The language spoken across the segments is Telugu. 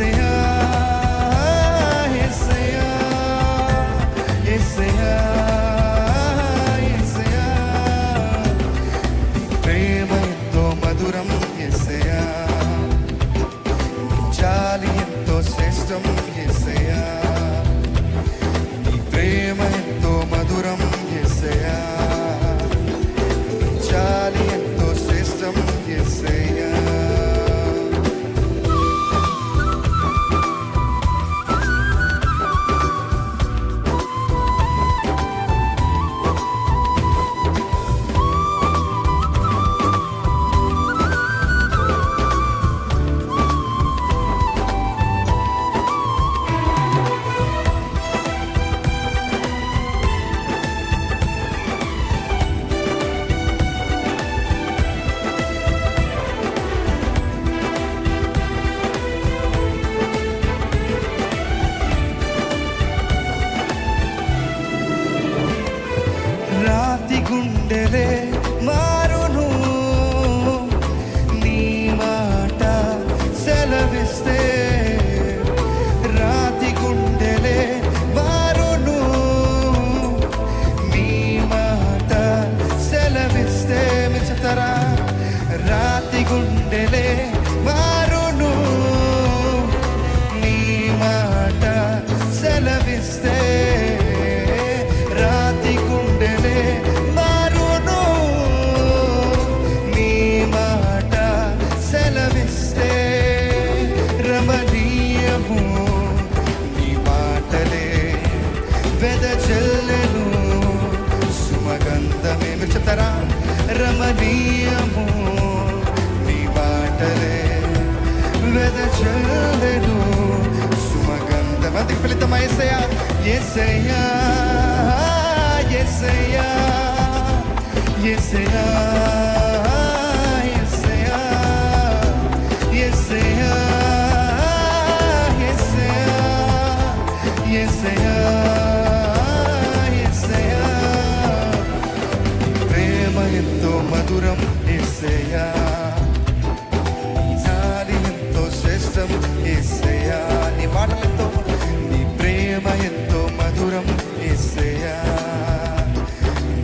యేసయ్యా యేసయ్యా యేసయ్యా యేసయ్యా ప్రేమ ఎంతో మధురం యేసయ్యా జాలి ఎంతో శ్రేష్టం యేసయ్యా నీ ప్రేమ ఎంతో మధురం యేసయ్యా జాలి ఎంతో శ్రేష్టం యేసయ్యా గుండెలే మారును నీ మాట సెలవిస్తే రాతి గుండెలే మారును నీ మాట సెలవిస్తే మీరు చెప్తారా రాతి గుండెలే మారును నీ మాట సెలవిస్తే రాతి గుండెలే రమణీయము నీ మాటలే వెదజల్లెను సుమగంధమే మీరు చెప్తారా రమణీయము నీ మాటలే వెదజల్లెను సుమగంధం అందుకు ఫలితం యేసయ్యా యేసయ్యా యేసయ్యా యేసయ్యా యేసయ్యా యేసయ్యా ప్రేమ ఎంతో మధురం యేసయ్యా జాలి ఎంతో శ్రేష్టం యేసయ్యా నీ మాటలెంతో నీ ప్రేమ ఎంతో మధురం యేసయ్యా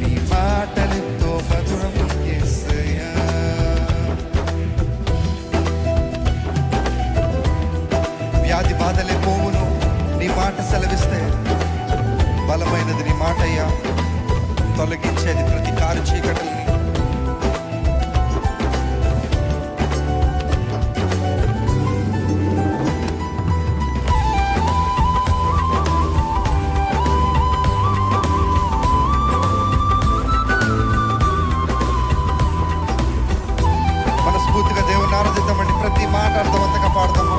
నీ మాటలెంతో మధురం యేసయ్యా వ్యాధి బాధలే పోవును నీ మాట సెలవిస్తే బలమైనది నీ మాట అయ్యా తొలగించేది ప్రతి కారు చీకటల్ని మనస్ఫూర్తిగా దేవుని ఆరాధిద్దామండి ప్రతి మాట అర్థవంతంగా పాడదాము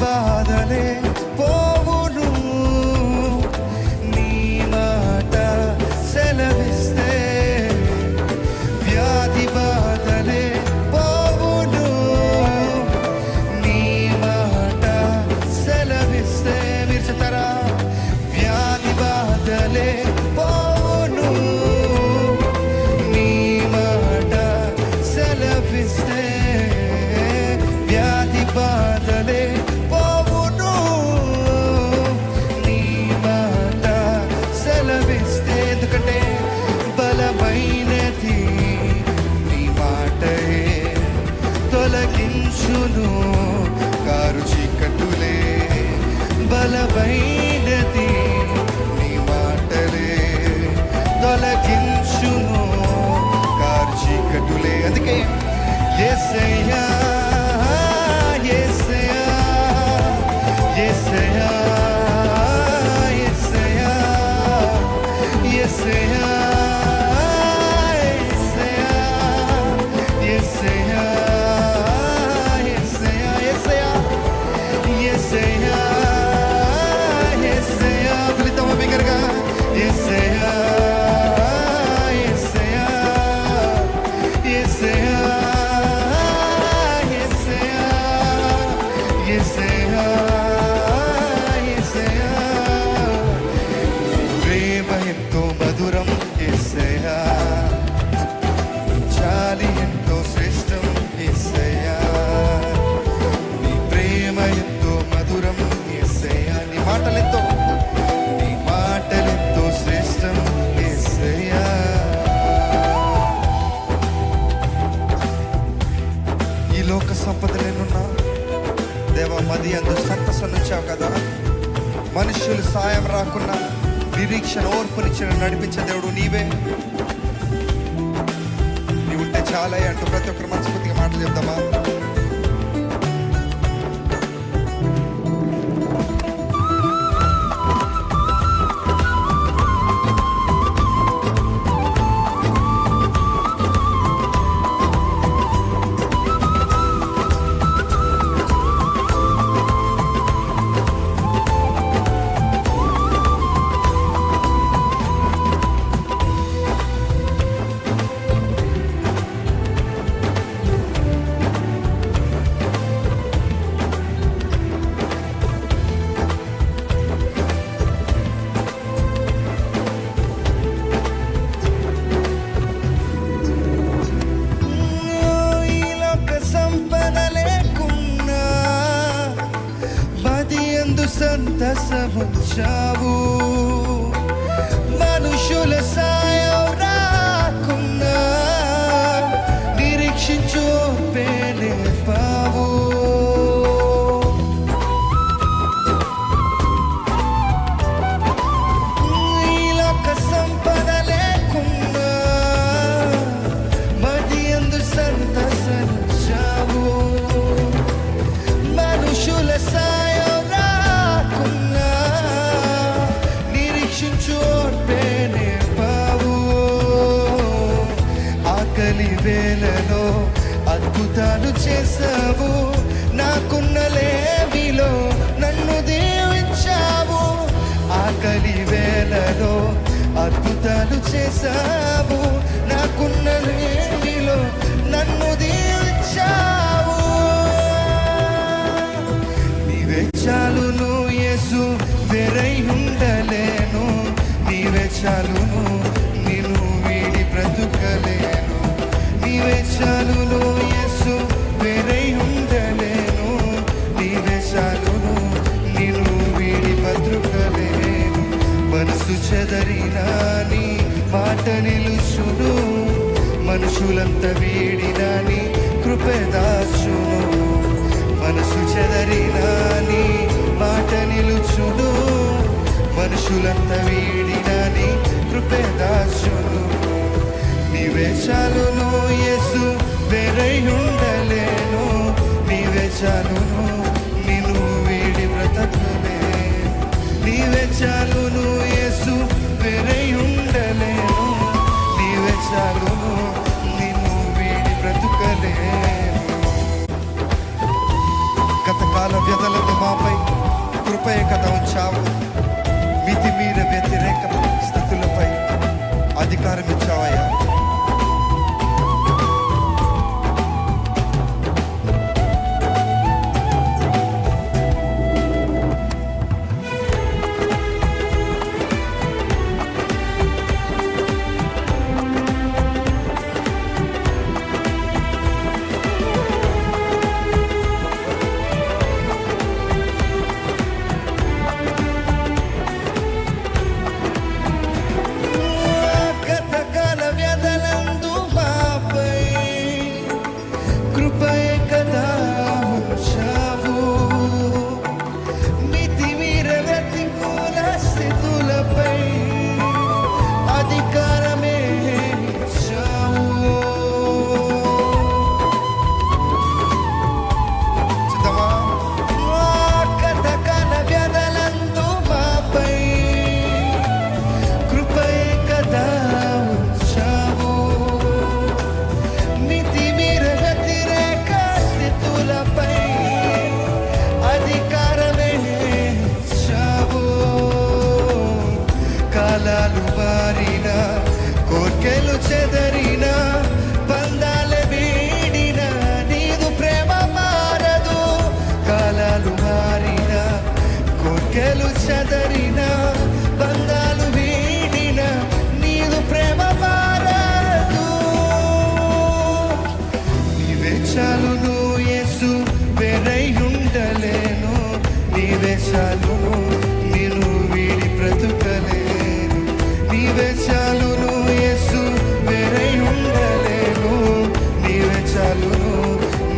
బాధలే పోవును నీ మాట సెలవిస్తే వ్యాధి బాధలే పోవును నీ మాట సెలవిస్తే మీరు చెప్తారా వ్యాధి బాధలే పోవును నీ మాట సెలవిస్తే వ్యాధి బాధలే పోవును నీ మాట సెలవిస్తే ఎందుకంటే బలమైనది నీ మాటే తొలగించును కారు చీకటులే బలమైనది నీ మాటలే తొలగించును కారు చీకటులే అందుకే యేసయ్యా యేసయ్యా యేసయ్యా యేసయ్యా యేసయ్యా యేసయ్యా యేసయ్యా యేసయ్యా యేసయ్యా యేసయ్యా ఫలితం బిగ్గరగా యేసయ్యా ఎంతో మధురం యేసయ్యా, చాలి ఎంతో శ్రేష్టం యేసయ్యా, నీ ప్రేమ ఎంతో మధురం యేసయ్యా, నీ మాటలెంతో శ్రేష్టం యేసయ్యా. ఈ లోక సంపదలేనున్నా దేవా మది అందు సంతసనుంచావు కదా, మనుషులు సాయం రాకున్నా నిరీక్షణ ఓర్పునిచ్చిన నడిపించే దేవుడు నీవే. నీవుంటే చాలే అంటూ ప్రతి ఒక్కరు మనస్ఫూర్తిగా మాటలు చెప్తామా? సంతసముంచావు, మనుషుల సాయం రాకున్నా నిరీక్షించు పేలేపావు. ఈ లోక సంపద లేకున్నా మది అందు సంతసముంచావు, మనుషుల సాయం వేలలో అద్భుతాలు చేసావు, నాకున్న లేమిలో నన్ను దీవించావు. ఆకలి వేలలో అద్భుతాలు చేసావు, నాకున్న లేమిలో నన్ను దీవించావు. నీవే చాలును యేసు, వేరై ఉండలేను, నీవే చాలును, నిన్ను వీడి బ్రతుకలేను. నీవే చాలును యేసు, వేరై ఉండలేను, నీవే చాలును, నిన్ను వీడి బ్రతుకలేను. మనసు చెదరినా నీ మాట నిలుచును, మనుషులంతా వీడినా నీ కృపే దాచును. మనసు చెదరినా నీ మాట నిలుచును, మనుషులంతా వీడినా నీ కృపే దాచును. నీవే చాలును యేసు, వేరై ఉండలేను, నీవే చాలును, నిన్ను వీడి బ్రతకలేను. నీవే చాలును యేసు, వేరై ఉండలేను, నీవే చాలును, నిన్ను వీడి బ్రతకలేను. గతకాల వ్యధలను మాపై కృపయ కథ ఉంచావు, మితిమీర వ్యతిరేక స్థితులపై అధికారం ఇచ్చావయ్యా. నీవే చాలును యేసు, వేరే ఉండలేను. నీవే చాలును,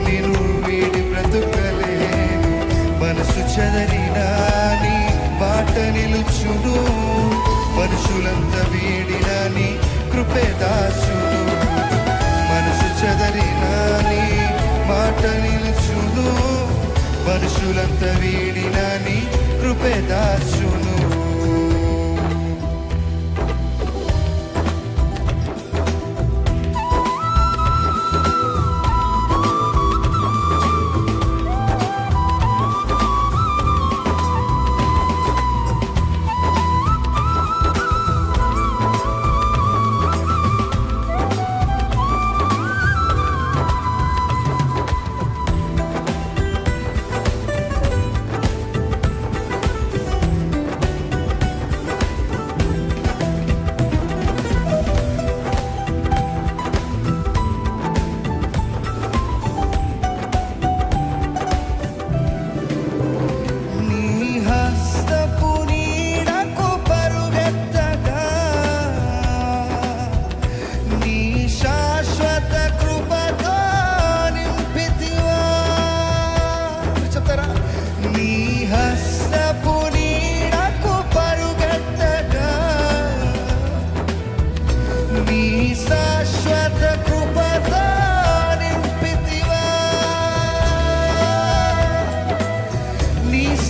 నేను వీడి బ్రతుకలేను. మనసు చెదరినా నీ బాట నిలుచును, మనుషులంతా వీడినా నీ కృపే దాచును. మనసు చెదరినా నీ మాట నిలుచును, మనుషులంతా వీడినా నీ కృపే దాచును.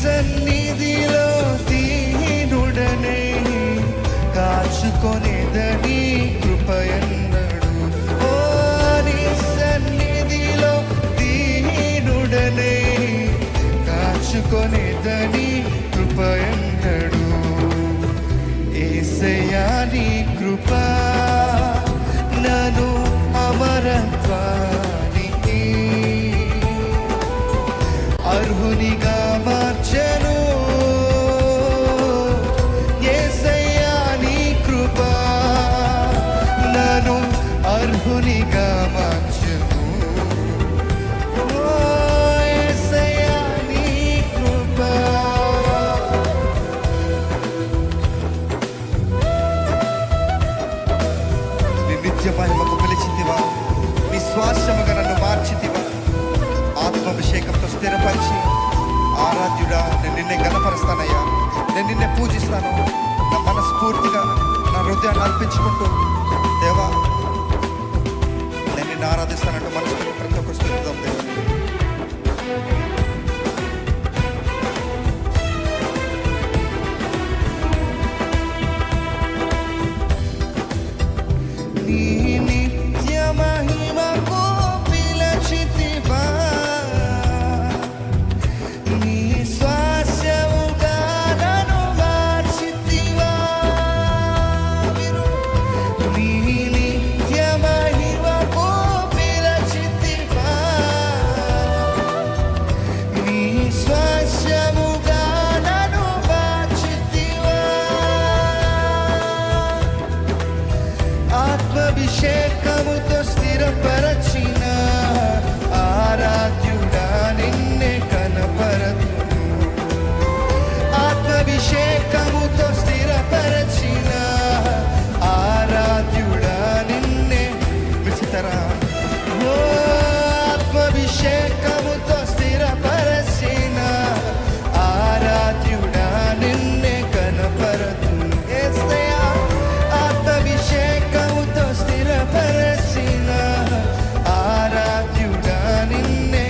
సన్నిధిలో దీనుడనే కాచుకొనేదని కృపయన్నడు. ఓ నీ సన్నిధిలో దీనుడనే కాచుకొనేదని కృపయన్నడు. యేసయ్యా నీ కృప నన్ను అమరత్వానికి అర్హునిగా మార్చెను. యేసయ్యా నీ కృప నన్ను అర్హునిగా మార్చెను. ఓ యేసయ్యా నీ కృప. నీ నిత్య మహిమకు పిలిచితివా, నీ శ్వాసముగా నన్ను మార్చితివా. ఆత్మాభిషేకంతో స్థిరపరిచి ఆరాధ్యుడా, నేను నిన్నే గణపరుస్తానయ్యా, నేను నిన్నే పూజిస్తాను. నా మనస్ఫూర్తిగా నా హృదయాన్ని అర్పించుకుంటూ, దేవా నేను నిన్ను ఆరాధిస్తానంటూ మనస్ఫూర్తి ప్రతి ఒక్కరు స్థుతిద్దాం. దేవా నీ నిత్య మహిమకు పిలచితివా, నీ శ్వాసముగా నన్ను మార్చితివా. నీ నిత్య మహిమకు పిలచితివా, నీ శ్వాసముగా నన్ను మార్చితివా. ఆత్మాభిషేకముతో స్థిరపరచిన ఆరాధ్యుడా నిన్నే కనపరతును. ఆత్మాభిషేకముతో స్థిరపరచిన ఆరాధ్యుడా నిన్నే విచితరా. ఓ ఆత్మాభిషేకముతో స్థిరపరచిన ఆరాధ్యుడా నిన్నే కనపరతును. యేసయ్యా ఆత్మాభిషేకముతో స్థిరపరచిన ఆరాధ్యుడా నిన్నే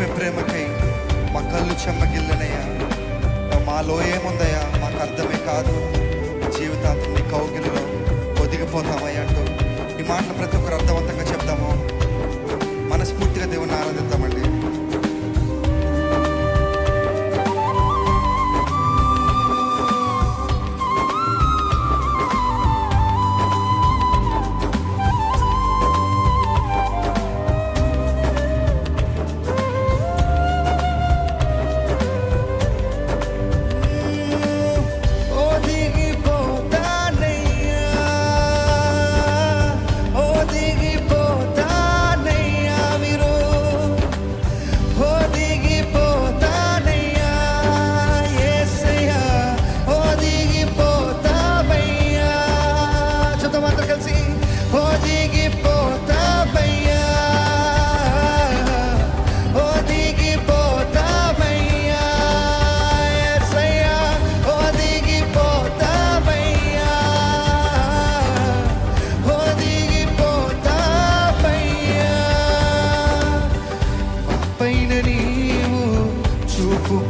చూపే ప్రేమకై మా కళ్ళు చెమ్మగిల్లనయ్యా. మాలో ఏముందయ్యా మాకు అర్థమే కాదు, జీవితాంతం నీ కౌగిలిలో ఒదిగిపోతామయ్యా అంటూ ఈ మాటలు ప్రతి ఒక్కరు అర్థవంతంగా చెప్దాము. మనస్ఫూర్తిగా దేవుని ఆరాధిద్దామండి.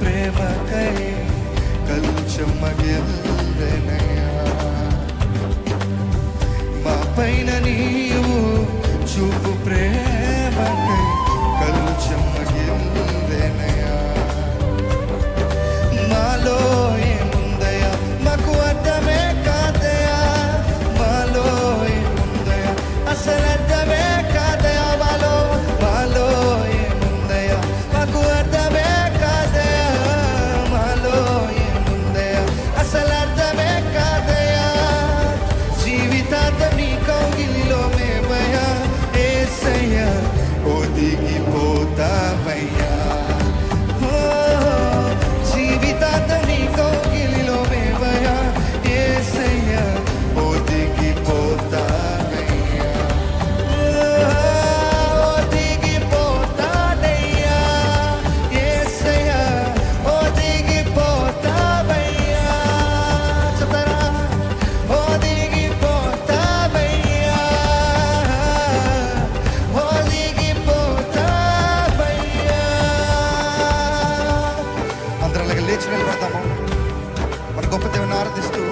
ప్రేమకై కళ్ళు చెమ్మగిల్లెనయ్యా. మా పైన నీవు చూపు ప్రేమకై కళ్ళు చెమ్మగిల్లెనయ్యా. మాలో ఏముందయ్యా మాకు అర్థమే కాదయ్యా, మాలో ఏముందయ్యా అసలు అర్థమే కాదయ్యా, మాలో ఏముందయ్యా మాకు అర్థమే ఒదిగిపోతామయ్యా. జీవితాంతం నీ కౌగిలిలో మేమయ్యా యేసయ్యా ఒదిగిపోతామయ్యా. ఒదిగిపోతానయ్యా యేసయ్యా ఒదిగిపోతామయ్యా. చెప్తారా? ఒదిగిపోతామయ్యా లేచి నిలబడతాము. మన గొప్ప దేవుని ఆరాధిస్తూ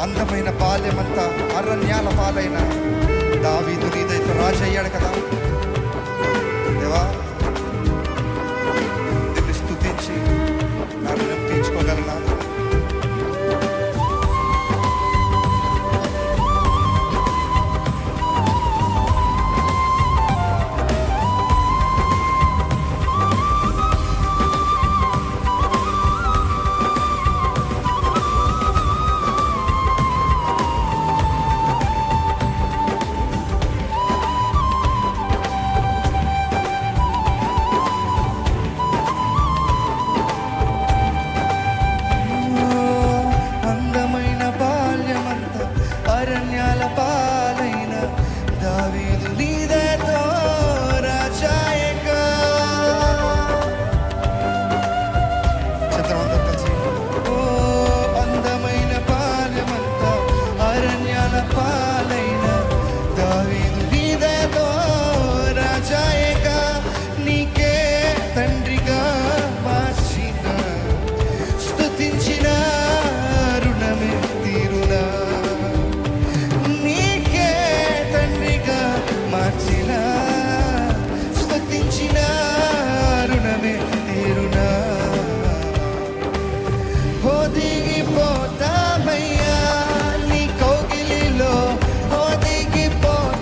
అందమైన బాల్యమంతా అరణ్యాల పాలైన దావీదు నీదైతే రాజు అయ్యాడు కదా. దేవా దీన్ని స్తుతించి నన్ను నెప్పించుకోగలనా? అరణ్యాల పాలైన దావీదు నీదైతే రాజాయగా. చిత్రమంతా కలిసి ఓ అందమైన బాల్యమంతా అరణ్యాల పాలైన దావీదు నీదైతే రాజాయగా. నీకే తండ్రిగా మార్చిన స్తుతించిన రుణమే తీరునా. స్తుతించిన రుణమే తీరునా. ఒదిగిపోతామయ్యా నీ కౌగిలిలో ఒదిగిపోతామయ్యా.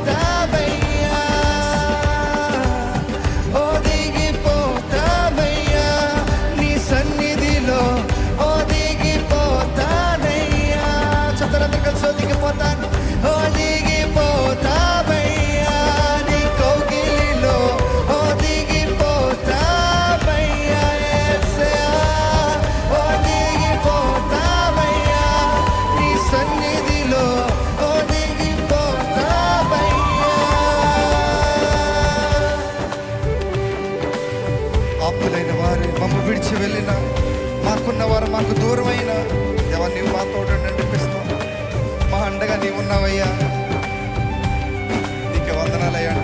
ఒదిగిపోతామయ్యా నీ సన్నిధిలో ఒదిగిపోతానయ్యా. చెప్తారందరూ కలిసి ఒదిగిపోతాను. ఒదిగిపోతామయ్యా నీ కౌగిలిలో ఒదిగిపోతామయ్యా యేసయ్యా. ఒదిగిపోతామయ్యా నీ సన్నిధిలో ఒదిగిపోతామయ్యా. ఆపులైన వారు మమ్మ విడిచి వెళ్ళిన, మాకున్న వారు మాకు దూరమైన దేవా నీవు మా తోడు నడిపిస్తావు. మా అండగా నీవు ఉన్నావయ్యా. నీకే వందనాలయ్యా.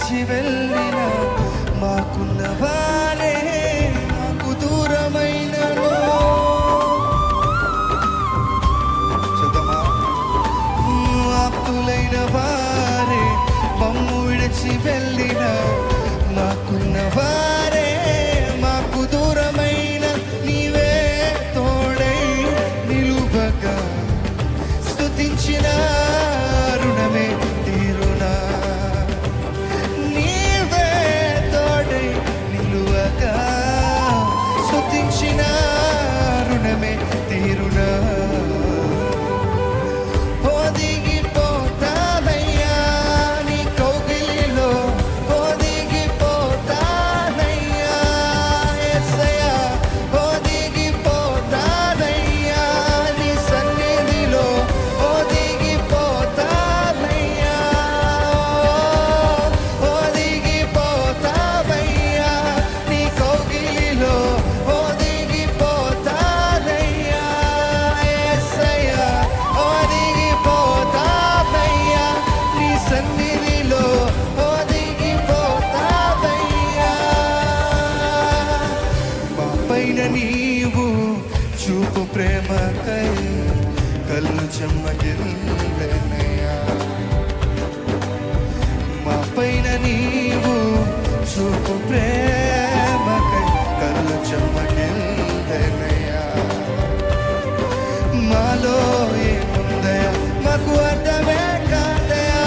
విడిచి వెళ్ళిన మాకున్న వారే మాకు దూరమైనను. చూద్దామా? ఆప్తులైన వారే మమ్ము విడిచి వెళ్ళిన మాకున్న వారే మాకు దూరమైన నీవే తోడై నిలువగా స్తుతించిన రుణమే తీరునా. నీవే తోడై నిలువగా స్తుతించిన రుణమే తీరునా. నీవు చూపు ప్రేమకై కళ్ళు చెమ్మగిల్లెనయ్యా. మా పైన నీవు చూపు ప్రేమకై కళ్ళు చెమ్మగిల్లెనయ్యా. మాలో ఏముందయా మాకు అర్థమే కాదయా.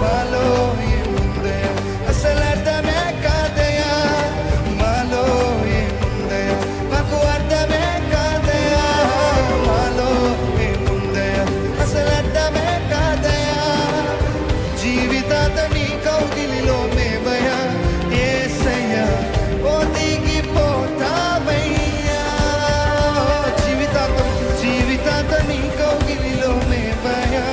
మాలో ఏముందయా అసలు అర్థమే కాదయా. మాలో మాకు అర్థమే కాదయా. మాలో ఏముందయా అసలు అర్థమే కాదయా. జీవితాంత నీ కౌగిలిలో మేమయా యేసయ్యా ఒదిగిపోతామయ్యా. జీవితాంత నీ కౌగిలిలో మేమయా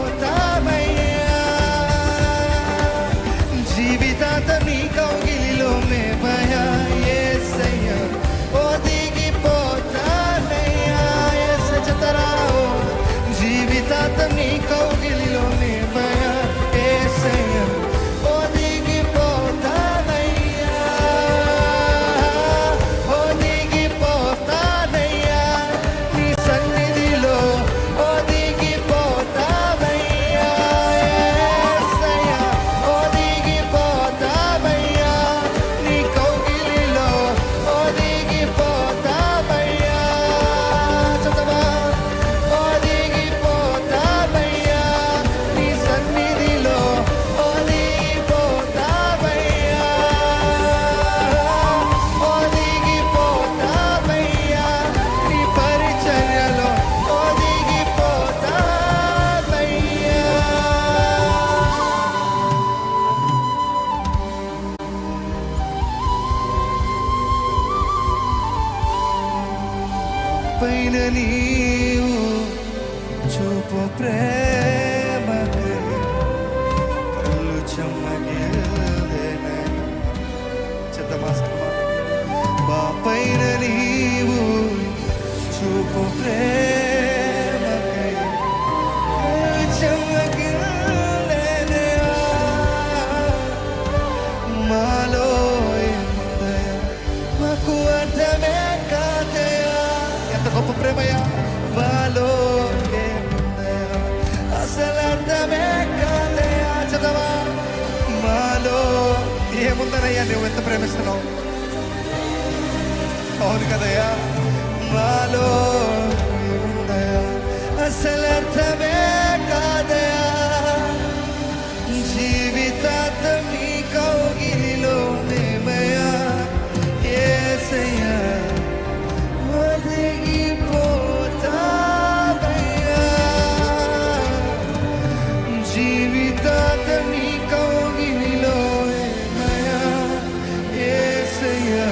ఒదిగిపోతామయ్యా. జీవితాంత నీ కౌగిలిలో మేమయా యేసయ్యా ఒదిగిపోతానయ్యా. యేసు చెతరావు జీవితాంత నీ కౌగిలిలో మేమయా యేసయ్యా ఒదిగిపోతానయ్యా. ఒదిగిపోతానయ్యా నీ సన్నిధిలో ఒదిగిపోతానయ్యా. యేసయ్యా ఒదిగిపోతానయ్యా నీ కౌగిలిలో ఒదిగిపోతానయ్యా. చదవా? ఒదిగిపోతానయ్యా నీ సన్నిధిలో ఒదిగిపోతానయ్యా. ఒదిగిపోతానయ్యా నీ పరిచర్యలో ఒదిగిపోతానయ్యా. పైన నీవు చూపు ప్రేమకై కళ్ళు చెమ్మగిల్లెనయ్యా. చెద్దమాస్తమా? మా పైన నీవు చూపు ప్రేమకై కళ్ళు చెమ్మగిల్లెనయ్యా. మాలో ఏముందయా మాకు అర్థమే కాదయా. ఎంత గొప్ప ప్రేమయా. మాలో ఏముందయా అసలు అర్థమే కాదయా. చదవా? మాలో ఏముందనయ్యా నువ్వు ఎంత ప్రేమిస్తున్నావు. అవును కదయ్యా. మాలో ఏముందయా అసలు అర్థమే కాదయా. జీవితాంతం నీ కౌగిలిలో మేమయా యేసయ్యా ఒదిగిపోతామయ్యా. జీవితాంతం నీ కౌగిలిలో మేమయా యేసయ్యా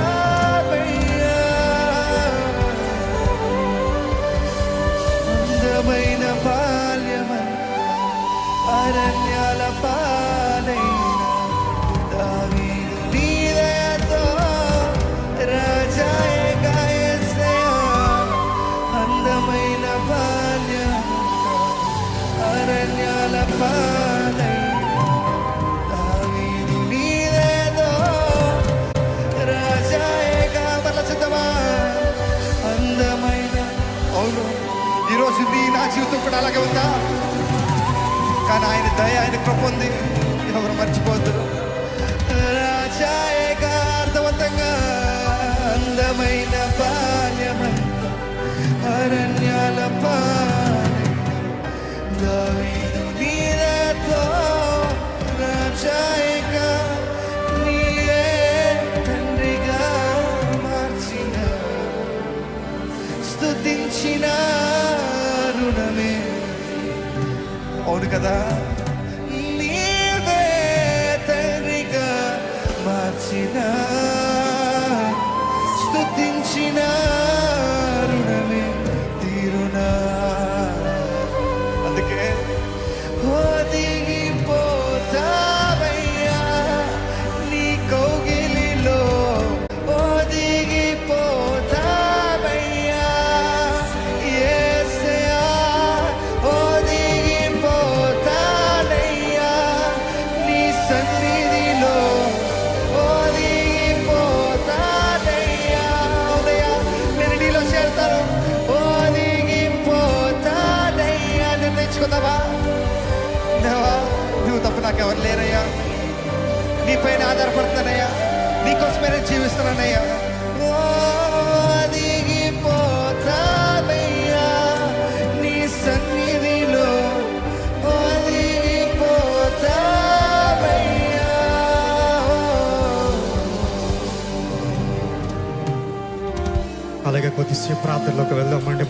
ఒదిగిపోతామయ్యా. అందమైన బాల్యమన్ అరణ్యాల పాలైన దావీదు నీ దయతో రాజాయేగా యేసయ్యా. అందమైన బాల్యం పాదై దావీదు నీదేదో రాజాయేగా మరల సిద్ధమా అందమైన. అవును, ఈరోజు నీ నా జీవితం కూడా అలాగే ఉందా? కానీ ఆయన దయ, ఆయన కృప ఉంది, ఎవరు మర్చిపోద్దు. రాజాయేగా అర్థవంతంగా అందమైన బాల్యమంత అరణ్యాల పాలై దావీదు నీదేదో రాజాయేగా నీవే తండ్రిగా మార్చిన స్తుతించిన రుణమే. అవును కదా, నీవే తండ్రిగా మార్చిన స్తుతించిన రుణమే తీరునా. అందుకే ఒదిగిపోతావయ్యా నీ కౌగిలిలో, ఒదిగిపోతావయ్యా యేసయ్యా, ఒదిగిపోతానయ్యా నీ సన్నిధిలో, ఒదిగిపోతానయ్యా. అవునయ్యా, నేను నీలో చేరుతాను. ఒదిగిపోతానయ్యా. నిర్ణయించుకుందావా? దేవా, నువ్వు తప్ప నాకెవరు లేరయ్యా, నీపైన ఆధారపడుతున్నానయ్యా, నీకోసమే నేను జీవిస్తున్నానయ్యా. ఒదిగిపోతానయ్యా నీ సన్నిధిలో, ఒదిగిపోతానయ్యా. అలాగే కొద్దిసేపు ప్రార్థనలోకి వెళ్దామండి.